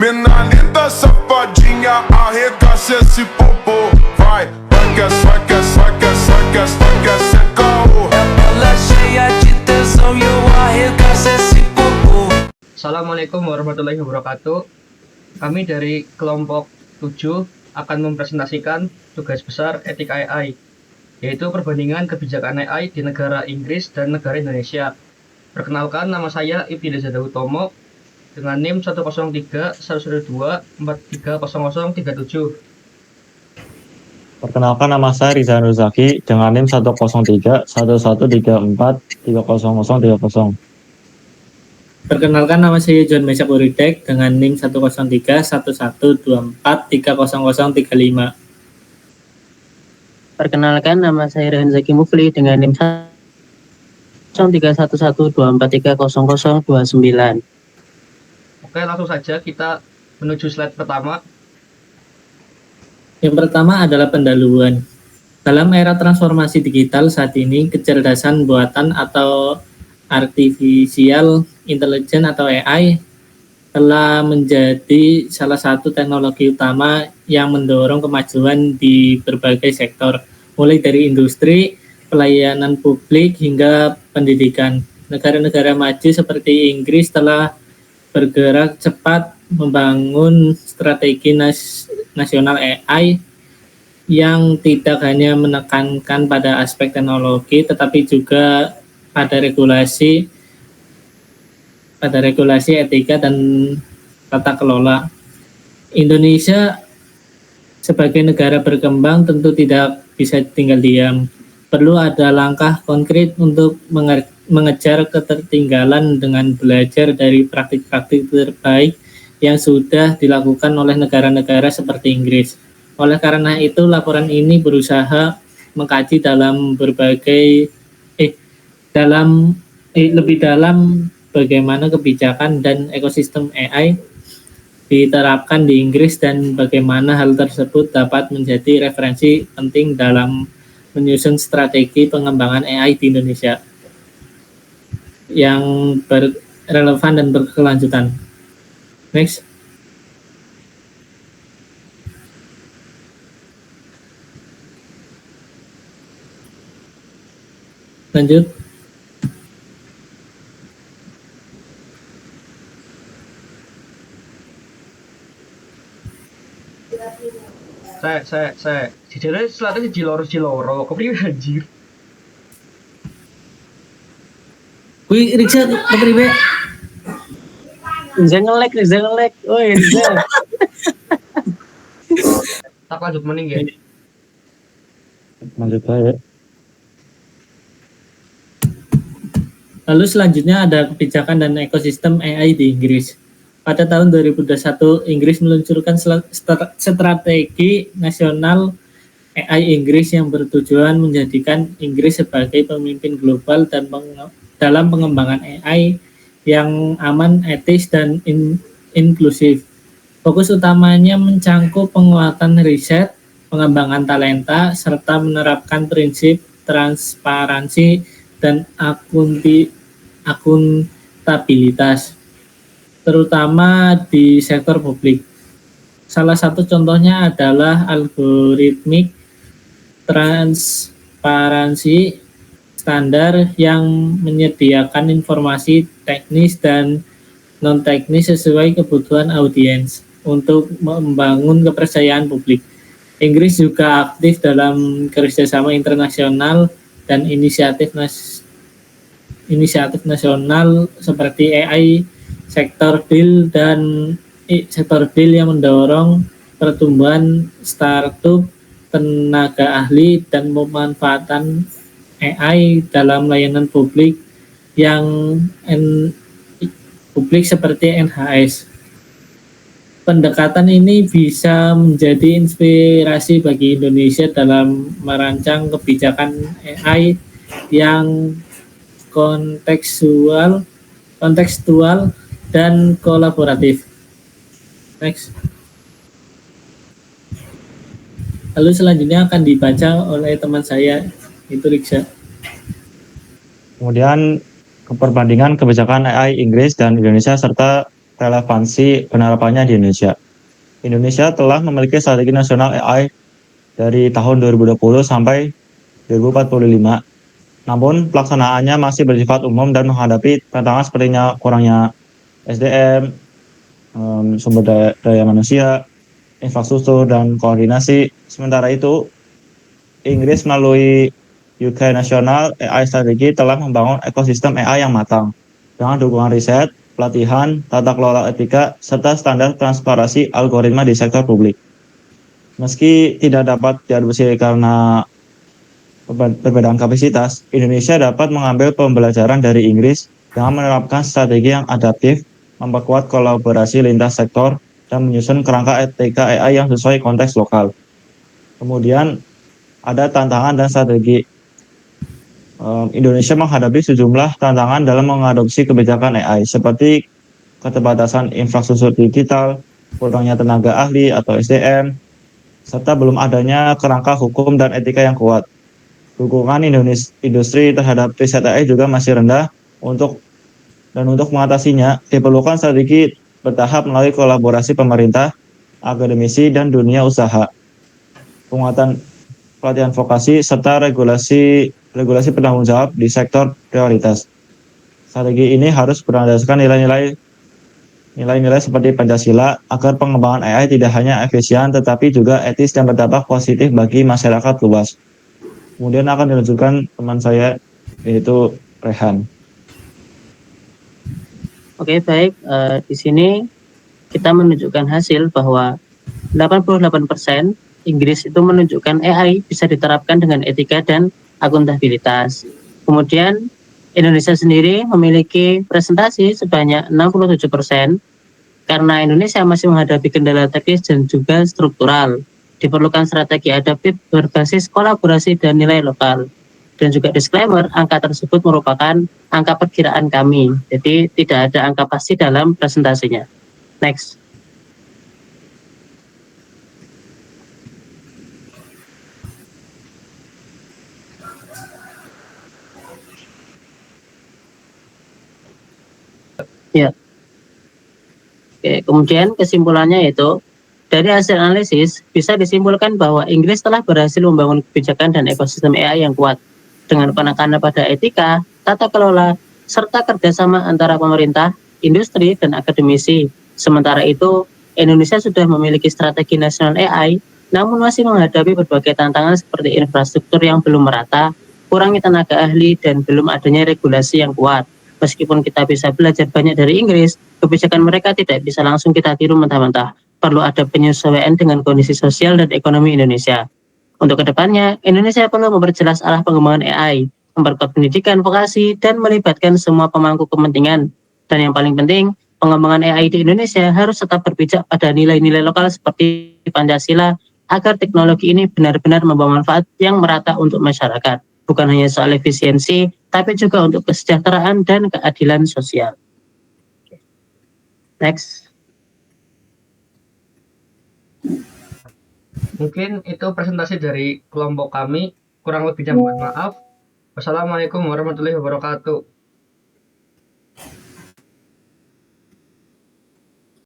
Mina linda safadinha, arregaça esse popô. Vai, vai que esse caô. Ela cheia de tesão e eu arregaço esse popô. Assalamualaikum warahmatullahi wabarakatuh. Kami dari kelompok 7 akan mempresentasikan tugas besar etika AI, yaitu perbandingan kebijakan AI di negara Inggris dan negara Indonesia. Perkenalkan, nama saya Ibti Dezada Utomo dengan NIM 103-112-430037. Perkenalkan, nama saya Riza Nuzaki dengan NIM 103-113430030. Perkenalkan, nama saya John Mesak Uridek dengan NIM 103-1124300035. Perkenalkan, nama saya Rehan Zaki Mufli dengan NIM 1031124300029. Oke, langsung saja kita menuju slide pertama. Yang pertama adalah pendahuluan. Dalam era transformasi digital saat ini, kecerdasan buatan atau artificial intelligence atau AI telah menjadi salah satu teknologi utama yang mendorong kemajuan di berbagai sektor, mulai dari industri, pelayanan publik, hingga pendidikan. Negara-negara maju seperti Inggris telah bergerak cepat membangun strategi nasional AI yang tidak hanya menekankan pada aspek teknologi, tetapi juga pada regulasi etika dan tata kelola. Indonesia sebagai negara berkembang tentu tidak bisa tinggal diam. Perlu ada langkah konkret untuk mengejar ketertinggalan dengan belajar dari praktik-praktik terbaik yang sudah dilakukan oleh negara-negara seperti Inggris. Oleh karena itu, laporan ini berusaha mengkaji lebih dalam bagaimana kebijakan dan ekosistem AI diterapkan di Inggris dan bagaimana hal tersebut dapat menjadi referensi penting dalam menyusun strategi pengembangan AI di Indonesia yang relevan dan berkelanjutan. Next. Lanjut. Saya jadinya selatnya Ciloro, kok priwe anjir. Wih, Riksa, kepriwe? Riza ngelek. Oi, Riza. Tak lanjut mending ya. Lanjut aja. Lalu selanjutnya ada kebijakan dan ekosistem AI di Inggris. Pada tahun 2021, Inggris meluncurkan strategi nasional AI Inggris yang bertujuan menjadikan Inggris sebagai pemimpin global dan dalam pengembangan AI yang aman, etis, dan inklusif. Fokus utamanya mencangkup penguatan riset, pengembangan talenta, serta menerapkan prinsip transparansi dan akuntabilitas, terutama di sektor publik. Salah satu contohnya adalah algoritmik transparansi standar yang menyediakan informasi teknis dan non-teknis sesuai kebutuhan audiens untuk membangun kepercayaan publik. Inggris juga aktif dalam kerjasama internasional dan inisiatif nasional seperti AI sektor deal yang mendorong pertumbuhan startup, tenaga ahli, dan pemanfaatan AI dalam layanan publik seperti NHS. Pendekatan ini bisa menjadi inspirasi bagi Indonesia dalam merancang kebijakan AI yang kontekstual dan kolaboratif. Next. Lalu selanjutnya akan dibaca oleh teman saya, itu Riksa. Kemudian perbandingan kebijakan AI Inggris dan Indonesia serta relevansi penerapannya di Indonesia. Indonesia telah memiliki strategi nasional AI dari tahun 2020 sampai 2045. Namun pelaksanaannya masih bersifat umum dan menghadapi tantangan sepertinya kurangnya SDM, sumber daya manusia, infrastruktur, dan koordinasi. Sementara itu, Inggris melalui UK National AI Strategy telah membangun ekosistem AI yang matang dengan dukungan riset, pelatihan, tata kelola etika, serta standar transparansi algoritma di sektor publik. Meski tidak dapat diadopsi karena perbedaan kapasitas, Indonesia dapat mengambil pembelajaran dari Inggris dengan menerapkan strategi yang adaptif, memperkuat kolaborasi lintas sektor, dan menyusun kerangka etika AI yang sesuai konteks lokal. Kemudian ada tantangan dan strategi. Indonesia menghadapi sejumlah tantangan dalam mengadopsi kebijakan AI, seperti keterbatasan infrastruktur digital, kurangnya tenaga ahli atau SDM, serta belum adanya kerangka hukum dan etika yang kuat. Dukungan industri terhadap riset AI juga masih rendah untuk mengatasinya diperlukan strategi bertahap melalui kolaborasi pemerintah, akademisi, dan dunia usaha. Penguatan pelatihan vokasi serta regulasi penanggung jawab di sektor prioritas. Strategi ini harus berdasarkan nilai-nilai seperti Pancasila agar pengembangan AI tidak hanya efisien tetapi juga etis dan berdampak positif bagi masyarakat luas. Kemudian akan dilanjutkan teman saya, yaitu Rehan. Oke, baik. Di sini kita menunjukkan hasil bahwa 88% Inggris itu menunjukkan AI bisa diterapkan dengan etika dan akuntabilitas. Kemudian Indonesia sendiri memiliki presentasi sebanyak 67%. Karena Indonesia masih menghadapi kendala teknis dan juga struktural, diperlukan strategi adaptif berbasis kolaborasi dan nilai lokal. Dan juga disclaimer, angka tersebut merupakan angka perkiraan kami. Jadi tidak ada angka pasti dalam presentasinya. Next. Ya. Oke, kemudian kesimpulannya yaitu dari hasil analisis bisa disimpulkan bahwa Inggris telah berhasil membangun kebijakan dan ekosistem AI yang kuat dengan penekanan pada etika, tata kelola, serta kerjasama antara pemerintah, industri, dan akademisi. Sementara itu, Indonesia sudah memiliki strategi nasional AI, namun masih menghadapi berbagai tantangan seperti infrastruktur yang belum merata, kurangnya tenaga ahli, dan belum adanya regulasi yang kuat. Meskipun kita bisa belajar banyak dari Inggris, kebijakan mereka tidak bisa langsung kita tiru mentah-mentah. Perlu ada penyesuaian dengan kondisi sosial dan ekonomi Indonesia. Untuk kedepannya, Indonesia perlu memperjelas arah pengembangan AI, memperkuat pendidikan vokasi, dan melibatkan semua pemangku kepentingan. Dan yang paling penting, pengembangan AI di Indonesia harus tetap berpijak pada nilai-nilai lokal seperti Pancasila, agar teknologi ini benar-benar membawa manfaat yang merata untuk masyarakat. Bukan hanya soal efisiensi, tapi juga untuk kesejahteraan dan keadilan sosial. Next. Mungkin itu presentasi dari kelompok kami. Kurang lebihnya mohon maaf. Wassalamualaikum warahmatullahi wabarakatuh.